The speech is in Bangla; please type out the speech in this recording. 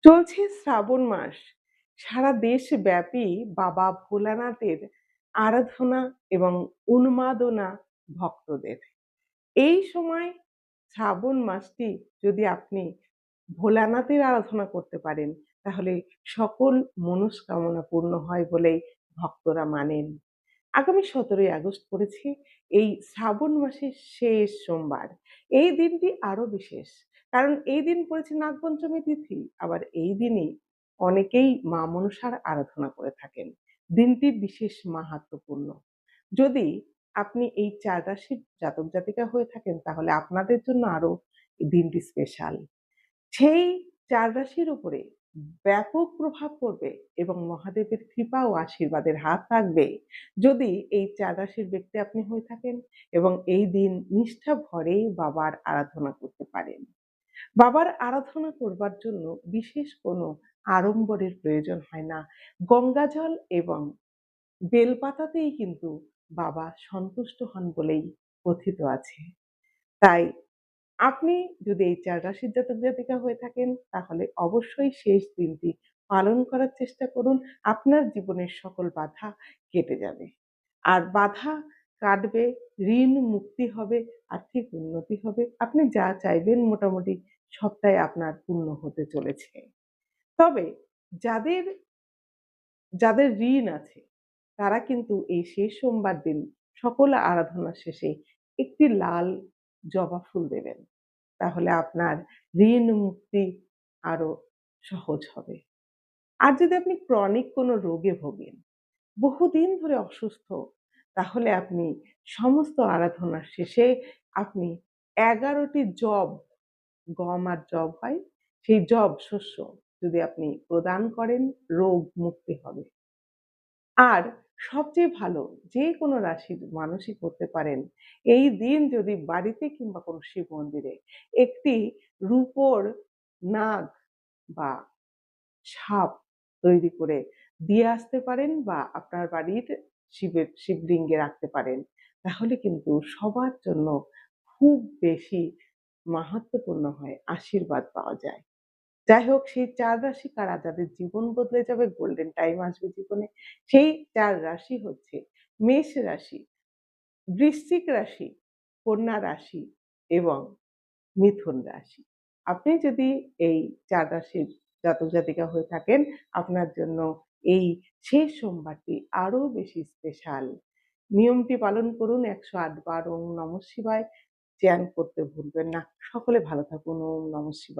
চলছে শ্রাবণ মাস। সারা দেশব্যাপী বাবা ভোলানাথের আরাধনা এবং উন্মাদনা ভক্তদের। এই সময় শ্রাবণ মাসটি যদি আপনি ভোলানাথের আরাধনা করতে পারেন, তাহলে সকল মনস্কামনা পূর্ণ হয় বলেই ভক্তরা মানেন। আগামী ১৭ই আগস্ট পড়েছে এই শ্রাবণ মাসের শেষ সোমবার। এই দিনটি আরো বিশেষ। কারণ এই দিন পড়েছে নাগপঞ্চমী তিথি। আবার এই দিনই অনেকেই মা মনসার আরাধনা করে থাকেন। দিনটি বিশেষ মাহাত্ম্যপূর্ণ। যদি আপনি এই ৪ রাশির জাতক জাতিকা হয়ে থাকেন, তাহলে আপনাদের জন্য আরো এই দিনটি স্পেশাল। সেই ৪ রাশির উপরে ব্যাপক প্রভাব পড়বে এবং মহাদেবের কৃপা ও আশীর্বাদের হাত থাকবে যদি এই ৪ রাশির ব্যক্তি আপনি হয়ে থাকেন এবং এই দিন নিষ্ঠা ভরেই বাবার আরাধনা করতে পারেন। বাবার আরাধনা করবার জন্য বিশেষ কোনো আড়ম্বরের প্রয়োজন হয় না। গঙ্গাজল এবং বেলপাতাতেই কিন্তু বাবা সন্তুষ্ট হন বলেই কথিত আছে। তাই আপনি যদি এই ৪ রাশির জাতক জাতিকা হয়ে থাকেন, তাহলে অবশ্যই শেষ দিনটি পালন করার চেষ্টা করুন। আপনার জীবনের সকল বাধা কেটে যাবে। আর বাধা কাটবে, ঋণ মুক্তি হবে, আর্থিক উন্নতি হবে। আপনি যা চাইবেন মোটামুটি সবটাই আপনার পূর্ণ হতে চলেছে। তবে যাদের যাদের ঋণ আছে তারা কিন্তু এই শেষ সোমবার দিন সকল আরাধনা শেষে একটি লাল জবা ফুল দেবেন। তাহলে আপনার ঋণ মুক্তি আরো সহজ হবে। আর যদি আপনি ক্রনিক কোনো রোগে ভোগেন, বহুদিন ধরে অসুস্থ, তাহলে আপনি সমস্ত আরাধনার শেষে আপনি ১১ টি যব, গম আর যব হয়, সেই যব শস্য যদি আপনি প্রদান করেন, রোগ মুক্তি হবে। আর সবচেয়ে ভালো যেকোনো রাশির মানুষই করতে পারেন। এই দিন যদি বাড়িতে কিংবা কোনো শিব মন্দিরে একটি রূপোর নাগ বা সাপ তৈরি করে দিয়ে আসতে পারেন বা আপনার বাড়ির শিবলিঙ্গে রাখতে পারেন। তাহলে কিন্তু সবার জন্য খুব বেশি মাহাত্ম্যপূর্ণ হয়, আশীর্বাদ পাওয়া যায়। যাই হোক, সেই ৪ রাশি কারা? যাদের জীবন বদলে যাবে, গোল্ডেন টাইম আসবে জীবনে। সেই ৪ রাশি হচ্ছে মেষ রাশি, বৃশ্চিক রাশি, কন্যা রাশি এবং মিথুন রাশি। আপনি যদি এই ৪ রাশির জাতক জাতিকা হয়ে থাকেন, আপনার জন্য এই শেষ সোমবারটি আরো বেশি স্পেশাল। নিয়মটি পালন করুন ১০৮ বার ওম নমঃ শিবায়। চ্যান করতে ভুলবেন না। সকলে ভালো থাকুন। ওম নমঃ শিবায়।